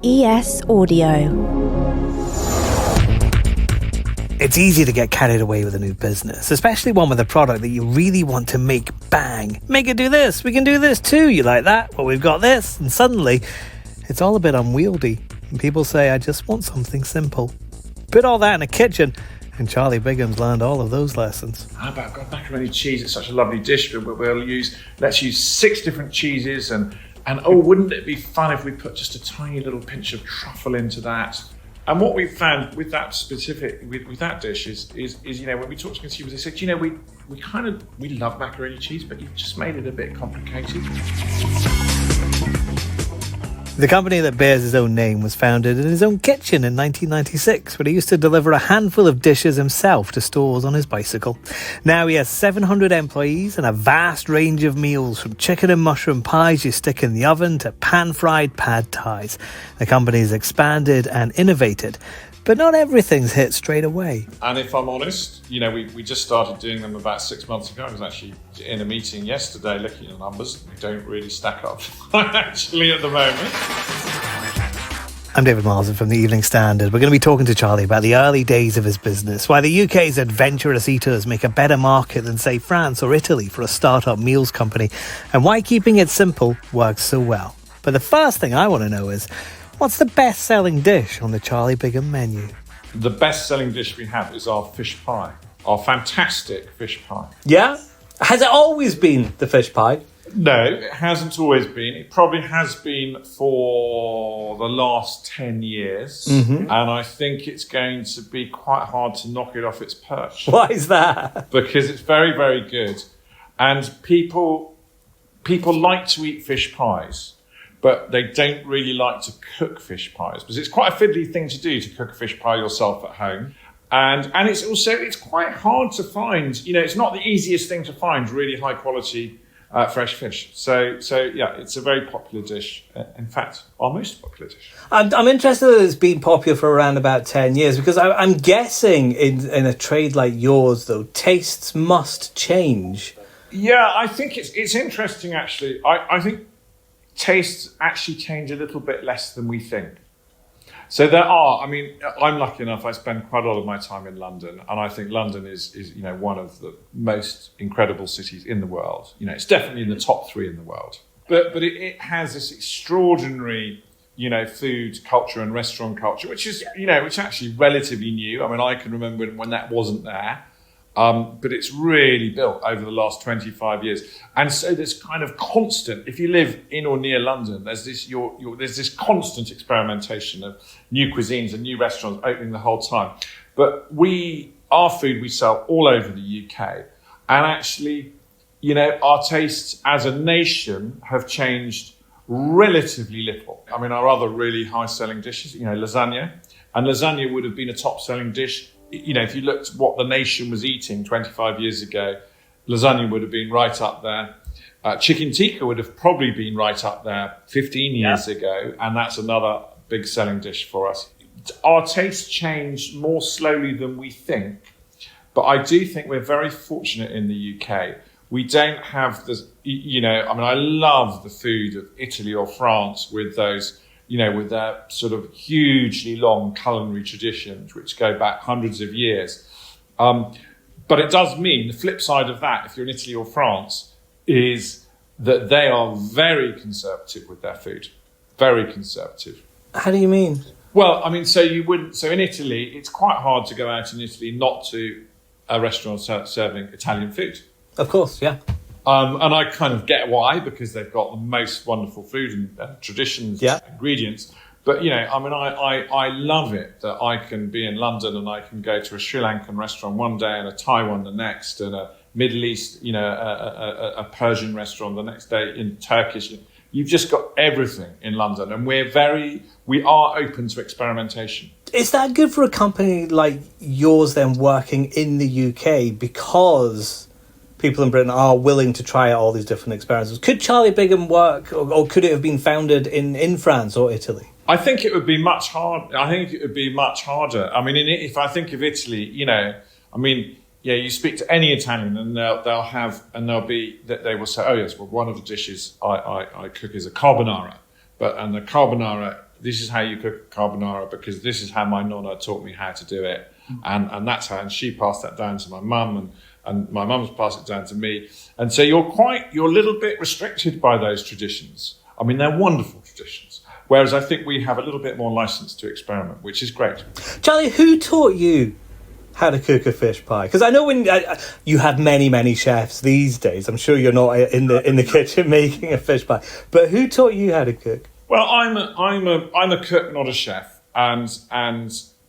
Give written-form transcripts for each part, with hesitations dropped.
ES Audio. It's easy to get carried away with a new business, especially one with a product that you really want to make bang. Make it do this, we can do this too, you like that? Well, we've got this, and suddenly it's all a bit unwieldy. And people say, I just want something simple. Put all that in a kitchen, and Charlie Bigham's learned all of those lessons. How about macaroni cheese? It's such a lovely dish, but let's use 6 different cheeses and oh, wouldn't it be fun if we put just a tiny little pinch of truffle into that? And what we've found with that specific, with that dish is, you know, when we talk to consumers, they said, you know, we love macaroni cheese, but you've just made it a bit complicated. The company that bears his own name was founded in his own kitchen in 1996, where he used to deliver a handful of dishes himself to stores on his bicycle. Now he has 700 employees and a vast range of meals, from chicken and mushroom pies you stick in the oven to pan-fried pad thais. The company's expanded and innovated, but not everything's hit straight away. And if I'm honest, you know, we just started doing them about 6 months ago. I was actually in a meeting yesterday looking at the numbers. They don't really stack up actually at the moment. I'm David Marlson from the Evening Standard. We're going to be talking to Charlie about the early days of his business, why the UK's adventurous eaters make a better market than, say, France or Italy for a startup meals company, and why keeping it simple works so well. But the first thing I want to know is, what's the best-selling dish on the Charlie Bigham menu? The best-selling dish we have is our fish pie, our fantastic fish pie. Yeah? Has it always been the fish pie? No, it hasn't always been. It probably has been for the last 10 years. Mm-hmm. And I think it's going to be quite hard to knock it off its perch. Why is that? Because it's very, very good. And people like to eat fish pies, but they don't really like to cook fish pies, because it's quite a fiddly thing to do, to cook a fish pie yourself at home. And it's quite hard to find, you know, it's not the easiest thing to find really high quality fresh fish. So yeah, it's a very popular dish. In fact, our most popular dish. I'm interested that it's been popular for around about 10 years, because I'm guessing in a trade like yours, though, tastes must change. Yeah, I think it's interesting, actually. I think tastes actually change a little bit less than we think. So I'm lucky enough, I spend quite a lot of my time in London, and I think London is you know, one of the most incredible cities in the world. You know, it's definitely in the top 3 in the world. But it has this extraordinary, you know, food culture and restaurant culture, which is, you know, which is actually relatively new. I mean, I can remember when that wasn't there. But it's really built over the last 25 years. And so there's kind of constant, if you live in or near London, there's this constant experimentation of new cuisines and new restaurants opening the whole time. But our food we sell all over the UK. And actually, you know, our tastes as a nation have changed relatively little. I mean, our other really high-selling dishes, you know, lasagna. And lasagna would have been a top-selling dish. You know, if you looked at what the nation was eating 25 years ago, lasagna would have been right up there. Chicken tikka would have probably been right up there 15 years ago, and that's another big selling dish for us. Our tastes change more slowly than we think, but I do think we're very fortunate in the UK. We don't have the, you know, I mean, I love the food of Italy or France with those, you know, with their sort of hugely long culinary traditions, which go back hundreds of years. But it does mean, the flip side of that, if you're in Italy or France, is that they are very conservative with their food. Very conservative. How do you mean? Well, I mean, so in Italy, it's quite hard to go out in Italy not to a restaurant serving Italian food. Of course, yeah. And I kind of get why, because they've got the most wonderful food and traditions, ingredients. But, you know, I mean, I love it that I can be in London and I can go to a Sri Lankan restaurant one day and a Thai one the next, and a Middle East, you know, a Persian restaurant the next day, in Turkish. You've just got everything in London, and we are open to experimentation. Is that good for a company like yours then, working in the UK, because people in Britain are willing to try out all these different experiences? Could Charlie Bigham work, or could it have been founded in France or Italy? I think it would be much harder. I mean, if I think of Italy, you know, I mean, yeah, you speak to any Italian and they will say, oh yes, well, one of the dishes I cook is a carbonara, and the carbonara this is how you cook carbonara because this is how my nonna taught me how to do it. And that's how, and she passed that down to my mum and my mum's passed it down to me. And so you're a little bit restricted by those traditions. I mean, they're wonderful traditions. Whereas I think we have a little bit more license to experiment, which is great. Charlie, who taught you how to cook a fish pie? Because I know when you have many chefs these days. I'm sure you're not in the kitchen making a fish pie. But who taught you how to cook? Well, I'm a cook, not a chef, and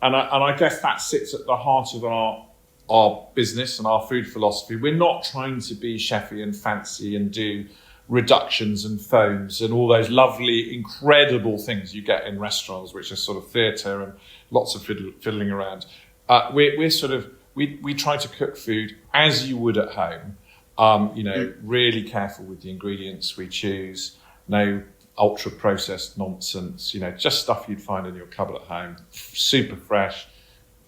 I guess that sits at the heart of our business and our food philosophy. We're not trying to be chefy and fancy and do reductions and foams and all those lovely, incredible things you get in restaurants, which are sort of theatre and lots of fiddling around. We try to cook food as you would at home. Really careful with the ingredients we choose. No ultra processed nonsense. Just stuff you'd find in your cupboard at home. Super fresh.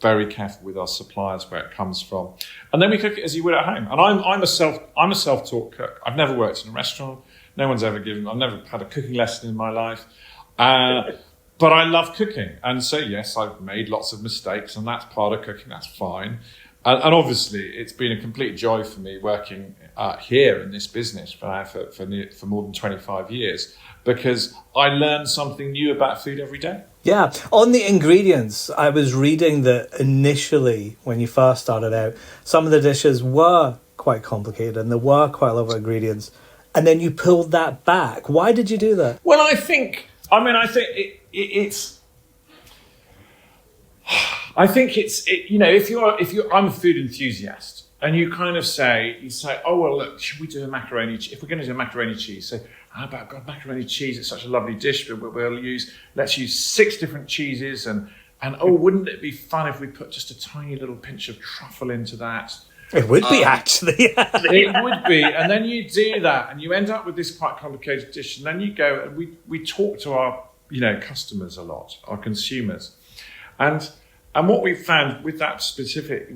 Very careful with our suppliers where it comes from, and then we cook it as you would at home. And I'm a self-taught cook. I've never worked in a restaurant. No one's ever I've never had a cooking lesson in my life. But I love cooking. And so, yes, I've made lots of mistakes, and that's part of cooking. That's fine. And obviously, it's been a complete joy for me working here in this business for more than 25 years, because I learn something new about food every day. Yeah. On the ingredients, I was reading that initially, when you first started out, some of the dishes were quite complicated and there were quite a lot of ingredients. And then you pulled that back. Why did you do that? Well, I think it's if I'm a food enthusiast and you kind of say, oh, well, look, should we do a macaroni? If we're going to do a macaroni cheese, say, how about macaroni cheese? It's such a lovely dish, but let's use 6 different cheeses and wouldn't it be fun if we put just a tiny little pinch of truffle into that? It would be, actually. It would be. And then you do that and you end up with this quite complicated dish. And then you go and we talk to our customers a lot, our consumers. And what we've found with that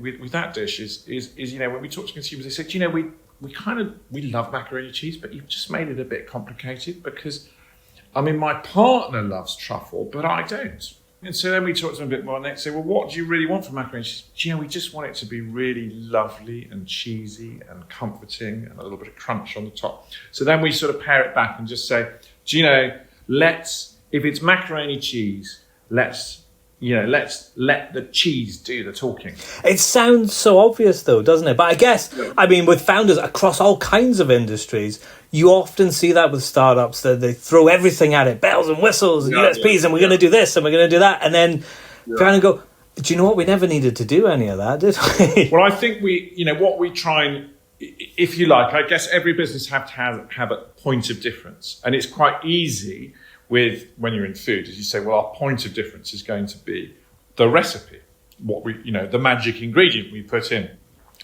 with that dish is when we talk to consumers, they said, we love macaroni cheese, but you've just made it a bit complicated because, my partner loves truffle, but I don't. And so then we talk to them a bit more and they say, well, what do you really want from macaroni cheese? We just want it to be really lovely and cheesy and comforting and a little bit of crunch on the top. So then we sort of pare it back and just say, if it's macaroni cheese, let's let the cheese do the talking. It sounds so obvious, though, doesn't it? But I guess, with founders across all kinds of industries, you often see that with startups, that they throw everything at it, bells and whistles and USPs, and we're going to do this and we're going to do that. And then kind of go, do you know what? We never needed to do any of that, did we? Well, I think what we try and, if you like, I guess every business have to have a point of difference. And it's quite easy when you're in food, as you say, well, our point of difference is going to be the recipe, the magic ingredient we put in.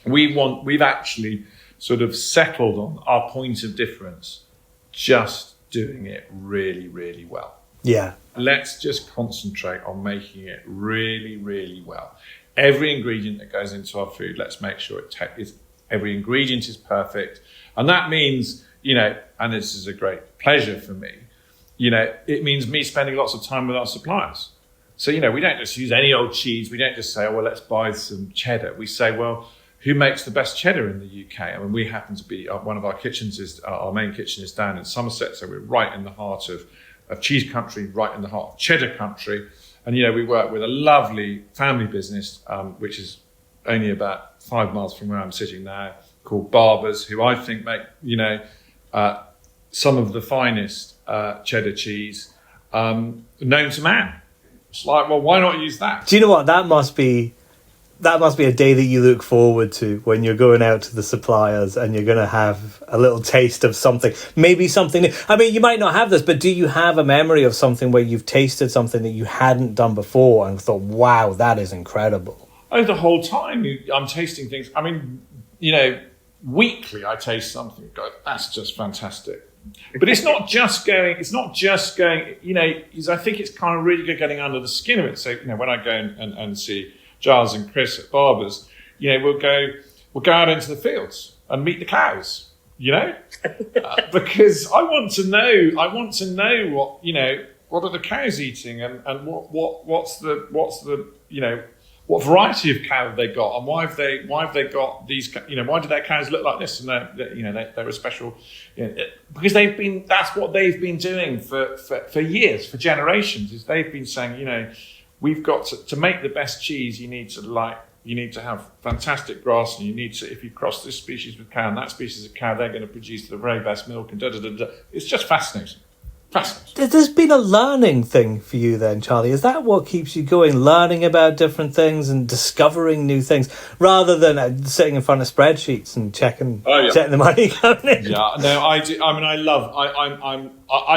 We've actually sort of settled on our point of difference, just doing it really, really well. Yeah. Let's just concentrate on making it really, really well. Every ingredient that goes into our food, let's make sure every ingredient is perfect. And that means, and this is a great pleasure for me, it means me spending lots of time with our suppliers. So, we don't just use any old cheese. We don't just say, oh, well, let's buy some cheddar. We say, well, who makes the best cheddar in the UK? We happen to be, one of our kitchens our main kitchen is down in Somerset. So we're right in the heart of cheese country, right in the heart of cheddar country. And, we work with a lovely family business, which is only about 5 miles from where I'm sitting now, called Barbers, who I think make, some of the finest cheddar cheese known to man. It's like, well, why not use that? Do you know what? That must be a day that you look forward to when you're going out to the suppliers and you're going to have a little taste of something. Maybe something new. You might not have this, but do you have a memory of something where you've tasted something that you hadn't done before and thought, wow, that is incredible? Oh, the whole time I'm tasting things. Weekly I taste something. God, that's just fantastic. But it's not just going, because I think it's kind of really good getting under the skin of it. So, when I go and see Giles and Chris at Barbers, we'll go out into the fields and meet the cows, because I want to know what are the cows eating, and what's the what variety of cow have they got, and why have they got these, why do their cows look like this, and they're a special, because that's what they've been doing for years, for generations, is they've been saying, we've got to make the best cheese, you need to have fantastic grass, and if you cross this species with cow and that species of cow, they're going to produce the very best milk, and It's just fascinating. There's been a learning thing for you then, Charlie. Is that what keeps you going, learning about different things and discovering new things, rather than sitting in front of spreadsheets and checking the money coming in? Yeah, no, I do. I mean, I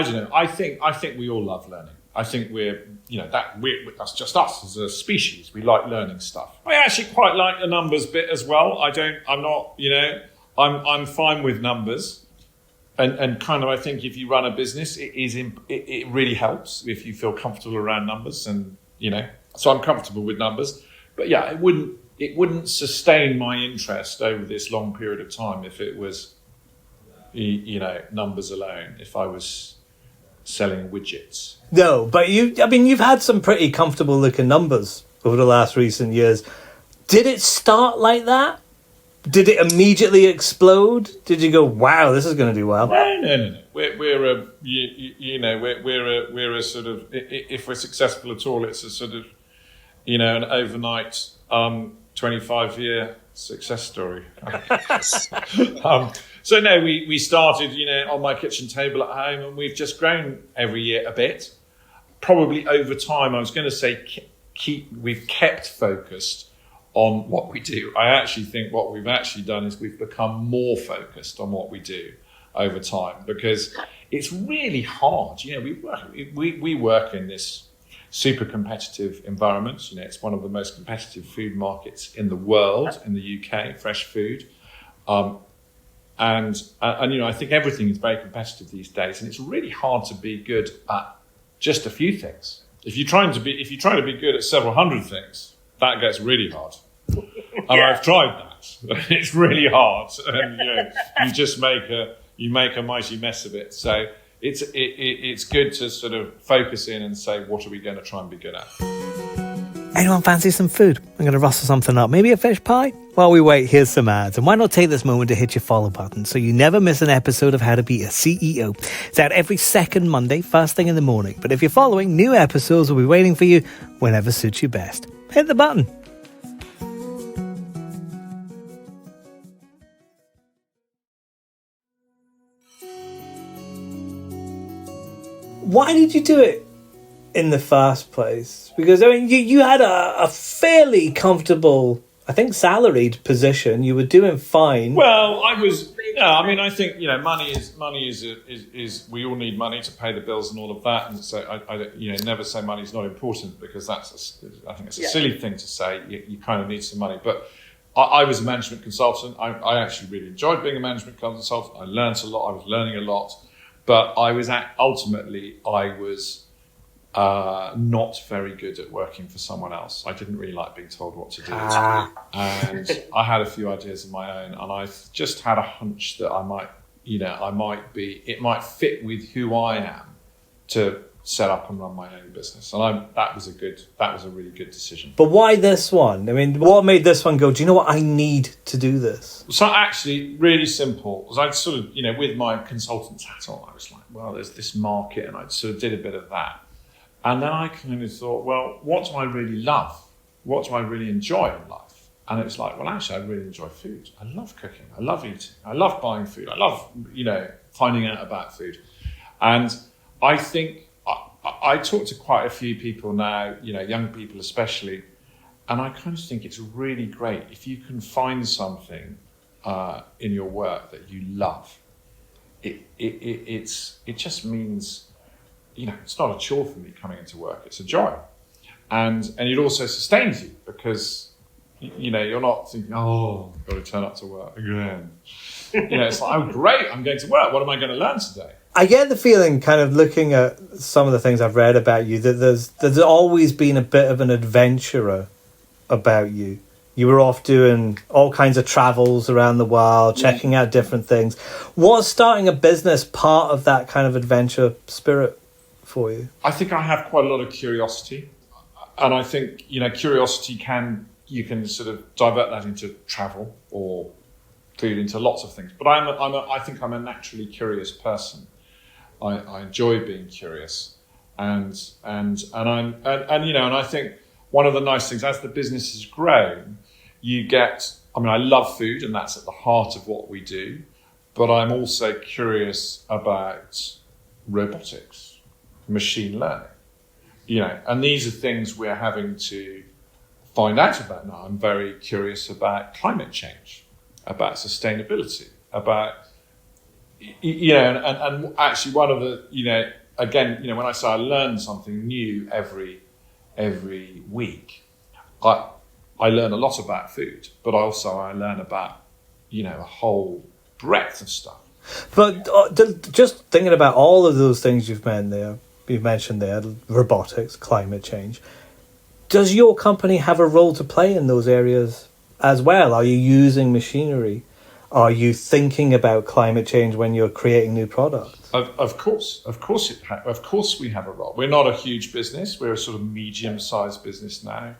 don't know. I think we all love learning. I think that's just us as a species. We like learning stuff. I actually quite like the numbers bit as well. I'm fine with numbers. And kind of, I think if you run a business, it really helps if you feel comfortable around numbers, and so I'm comfortable with numbers. But yeah, it wouldn't sustain my interest over this long period of time if it was, numbers alone. If I was selling widgets. No, but you've had some pretty comfortable looking numbers over the last recent years. Did it start like that? Did it immediately explode? Did you go, wow, this is going to do well? No. We're a sort of, if we're successful at all, it's a sort of, an overnight 25-year success story. So no, we started, on my kitchen table at home, and we've just grown every year a bit. Probably over time, I was going to say we've kept focused on what we do. I actually think what we've actually done is we've become more focused on what we do over time, because it's really hard. We work in this super competitive environment. It's one of the most competitive food markets in the world, in the UK, fresh food. And I think everything is very competitive these days, and it's really hard to be good at just a few things. If you try to be good at several hundred things, that gets really hard. And I've tried that. It's really hard, and you just make a mighty mess of it. So it's good to sort of focus in and say, what are we going to try and be good at? Anyone fancy some food? I'm going to rustle something up. Maybe a fish pie? While we wait, here's some ads. And why not take this moment to hit your follow button so you never miss an episode of How to Be a CEO. It's out every second Monday, first thing in the morning. But if you're following, new episodes will be waiting for you whenever suits you best. Hit the button. Why did you do it in the first place? Because, you had a fairly comfortable, I think, salaried position. You were doing fine. Well, I was. Yeah, I think money is we all need money to pay the bills and all of that. And so I never say money is not important, because I think it's a silly thing to say. You kind of need some money, but I was a management consultant. I actually really enjoyed being a management consultant. I learned a lot. I was learning a lot. But ultimately, I was not very good at working for someone else. I didn't really like being told what to do. And I had a few ideas of my own, and I just had a hunch that it might fit with who I am to set up and run my own business. And that was a really good decision. But why this one? What made this one go, do you know what, I need to do this? So actually, really simple. Was I'd sort of, with my consultant's hat on, I was like, well, there's this market, and I sort of did a bit of that. And then I kind of thought, well, what do I really love? What do I really enjoy in life? And it was like, well, actually, I really enjoy food. I love cooking. I love eating. I love buying food. I love, finding out about food. And I think I talk to quite a few people now, young people especially, and I kind of think it's really great if you can find something in your work that you love. It just means, it's not a chore for me coming into work. It's a joy, and it also sustains you, because you're not thinking, oh, I've got to turn up to work again. It's like, oh, great, I'm going to work. What am I going to learn today? I get the feeling, kind of looking at some of the things I've read about you, that there's always been a bit of an adventurer about you. You were off doing all kinds of travels around the world, checking out different things. Was starting a business part of that kind of adventure spirit for you? I think I have quite a lot of curiosity, and I think curiosity you can sort of divert that into travel or food, into lots of things. But I think I'm a naturally curious person. I enjoy being curious, and I think one of the nice things as the business has grown, you get. I mean, I love food, and that's at the heart of what we do. But I'm also curious about robotics, machine learning, and these are things we're having to find out about now. I'm very curious about climate change, about sustainability, about, and actually one of the, when I say I learn something new every week, I learn a lot about food, but also I learn about, a whole breadth of stuff. But just thinking about all of those things you've mentioned there, robotics, climate change, does your company have a role to play in those areas as well? Are you using machinery? Are you thinking about climate change when you're creating new products? Of course we have a role. We're not a huge business. We're a sort of medium-sized business now.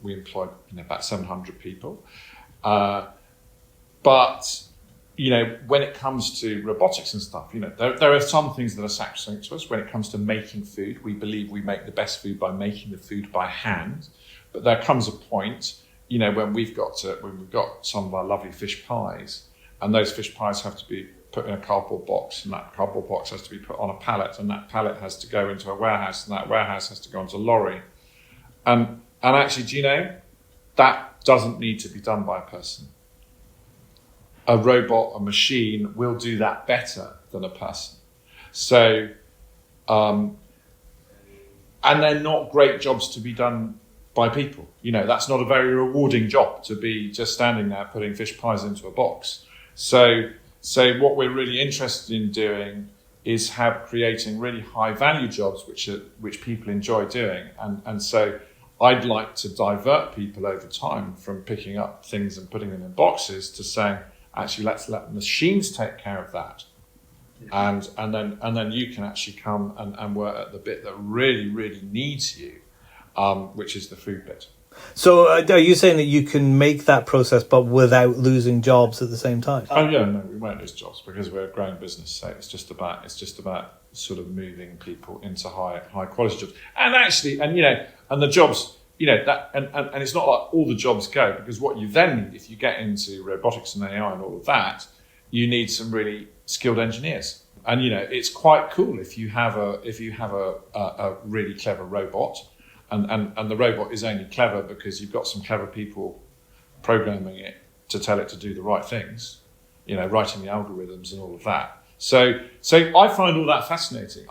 We employ about 700 people. But when it comes to robotics and stuff, there are some things that are sacrosanct to us. When it comes to making food, we believe we make the best food by making the food by hand. But there comes a point, when we've got some of our lovely fish pies, and those fish pies have to be put in a cardboard box, and that cardboard box has to be put on a pallet, and that pallet has to go into a warehouse, and that warehouse has to go onto a lorry. And actually, that doesn't need to be done by a person. A robot, a machine will do that better than a person. So, and they're not great jobs to be done by people. That's not a very rewarding job to be just standing there putting fish pies into a box. So what we're really interested in doing is creating really high value jobs which people enjoy doing. And so I'd like to divert people over time from picking up things and putting them in boxes to saying, actually, let's let machines take care of that. Yeah. And then you can actually come and work at the bit that really, really needs you, which is the food bit. So are you saying that you can make that process but without losing jobs at the same time? Oh yeah, no, we won't lose jobs because we're a growing business. So it's just about sort of moving people into high quality jobs. And actually, and the jobs, that and it's not like all the jobs go, because what you then need, if you get into robotics and AI and all of that, you need some really skilled engineers. And it's quite cool if you have a really clever robot, and the robot is only clever because you've got some clever people programming it to tell it to do the right things, writing the algorithms and all of that. So I find all that fascinating.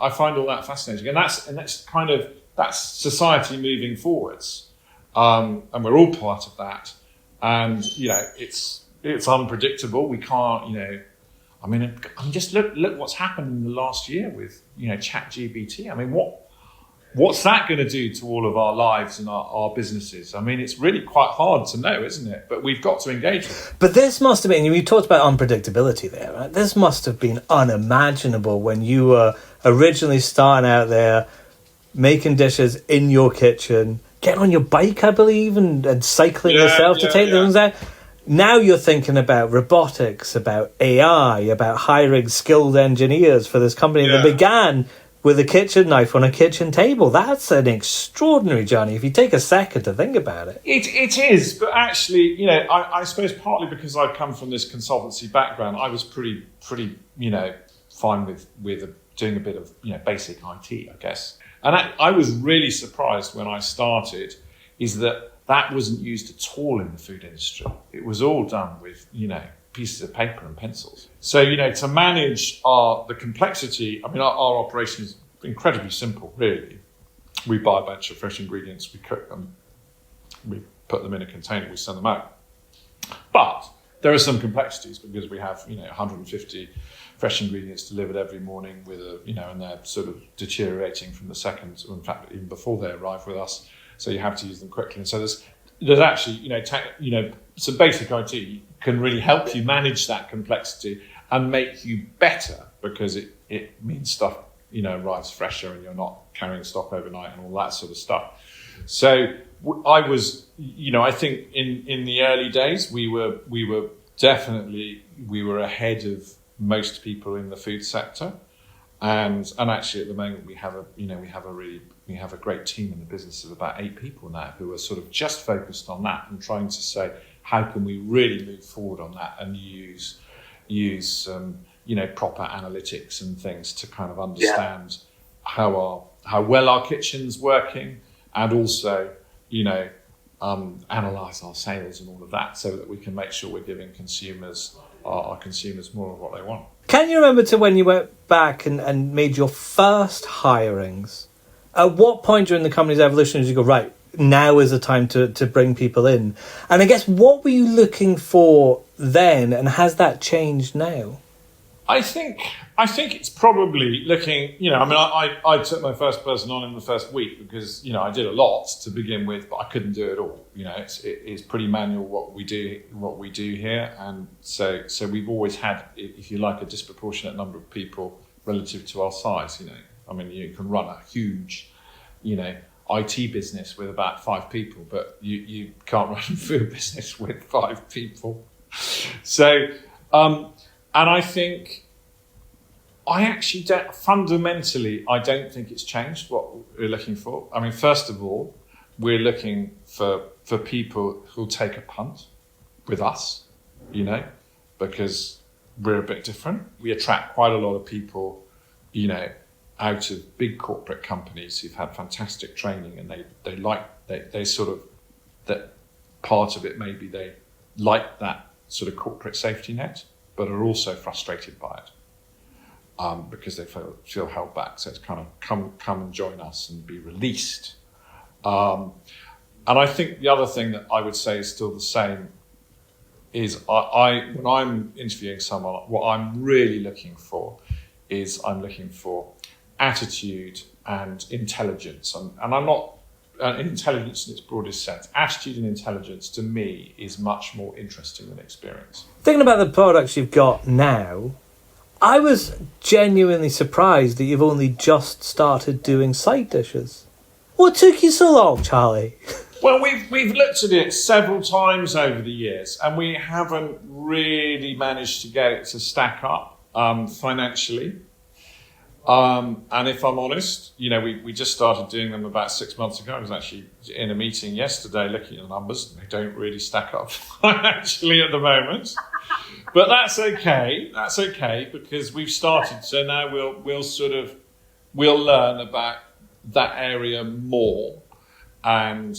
And that's society moving forwards. And we're all part of that. And, it's unpredictable. We can't, just look what's happened in the last year with, ChatGPT. I mean, what's that going to do to all of our lives and our businesses? I mean, it's really quite hard to know, isn't it? But we've got to engage with it. But this must have been, you talked about unpredictability there, right? This must have been unimaginable when you were originally starting out there, making dishes in your kitchen, getting on your bike, I believe, and cycling yourself to take those out. Now you're thinking about robotics, about AI, about hiring skilled engineers for this company that began with a kitchen knife on a kitchen table. That's an extraordinary journey if you take a second to think about it. It is, but actually, I suppose partly because I come from this consultancy background, I was pretty fine with doing a bit of, basic IT, I guess. And I was really surprised when I started is that wasn't used at all in the food industry. It was all done with, pieces of paper and pencils. So, to manage the complexity, I mean, our operation is incredibly simple, really. We buy a bunch of fresh ingredients, we cook them, we put them in a container, we send them out. But there are some complexities because we have, 150 fresh ingredients delivered every morning with and they're sort of deteriorating from the second, or in fact, even before they arrive with us. So you have to use them quickly. And so there's actually, some basic IT can really help you manage that complexity and make you better because it means stuff arrives fresher and you're not carrying stock overnight and all that sort of stuff. So I was, I think in the early days we were definitely ahead of most people in the food sector, and actually at the moment we have a great team in the business of about 8 people now who are sort of just focused on that and trying to say how can we really move forward on that and use proper analytics and things to kind of understand how well our kitchen's working, and also analyze our sales and all of that, so that we can make sure we're giving our consumers more of what they want. Can you remember to when you went back and made your first hirings? At what point during the company's evolution did you go, right, now is the time to bring people in? And I guess, what were you looking for then, and has that changed now? I think it's probably looking, I took my first person on in the first week because, I did a lot to begin with, but I couldn't do it all. It's pretty manual what we do here. And so we've always had, if you like, a disproportionate number of people relative to our size. You can run a huge, IT business with about 5 people, but you can't run a food business with 5 people. So, and I think I actually fundamentally, I don't think it's changed what we're looking for. I mean, first of all, we're looking for people who'll take a punt with us, because we're a bit different. We attract quite a lot of people, out of big corporate companies who've had fantastic training, and they sort of, that part of it maybe they like that sort of corporate safety net, but are also frustrated by it. Because they feel held back. So it's kind of come and join us and be released. And I think the other thing that I would say is still the same is when I'm interviewing someone, what I'm really looking for is I'm looking for attitude and intelligence. And I'm not, intelligence in its broadest sense. Attitude and intelligence to me is much more interesting than experience. Thinking about the products you've got now, I was genuinely surprised that you've only just started doing side dishes. What took you so long, Charlie? Well, we've looked at it several times over the years, and we haven't really managed to get it to stack up financially. And if I'm honest, we just started doing them about 6 months ago. I was actually in a meeting yesterday looking at the numbers. They don't really stack up financially at the moment. But that's okay. That's okay, because we've started. So now we'll learn about that area more, and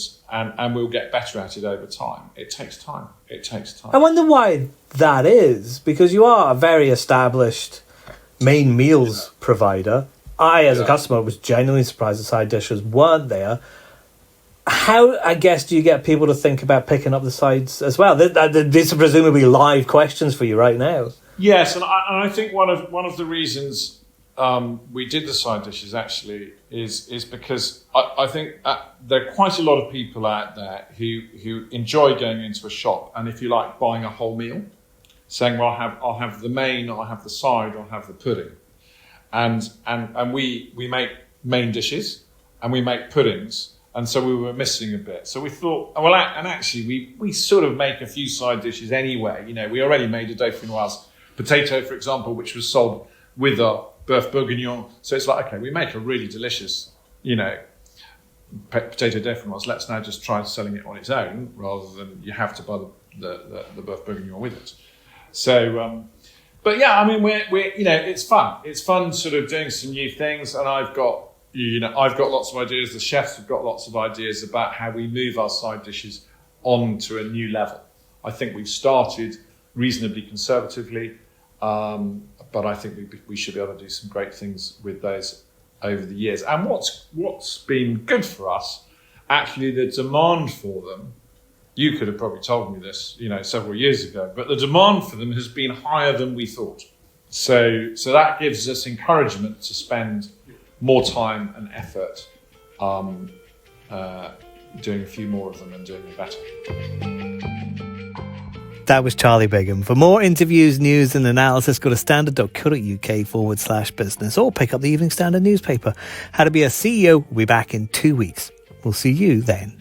we'll get better at it over time. It takes time. I wonder why that is, because you are a very established main meals provider. I, as a customer, was genuinely surprised the side dishes weren't there. How, I guess, do you get people to think about picking up the sides as well? These are presumably live questions for you right now. Yes, and I think one of the reasons we did the side dishes actually is because I think there are quite a lot of people out there who enjoy going into a shop and, if you like, buying a whole meal, saying, well, I'll have the main, I'll have the side, I'll have the pudding, and we make main dishes and we make puddings. And so we were missing a bit. So we thought, well, and actually we sort of make a few side dishes anyway. We already made a dauphinoise potato, for example, which was sold with a boeuf bourguignon. So it's like, okay, we make a really delicious, potato dauphinoise. Let's now just try selling it on its own rather than you have to buy the boeuf bourguignon with it. So, but yeah, I mean, we're it's fun. It's fun sort of doing some new things, and I've got lots of ideas. The chefs have got lots of ideas about how we move our side dishes on to a new level. I think we've started reasonably conservatively, but I think we should be able to do some great things with those over the years. And what's been good for us, actually, the demand for them, you could have probably told me this, several years ago, but the demand for them has been higher than we thought. So that gives us encouragement to spend more time and effort doing a few more of them and doing them better. That was Charlie Bigham. For more interviews, news and analysis, go to standard.co.uk/business or pick up the Evening Standard newspaper. How to Be a CEO will be back in 2 weeks. We'll see you then.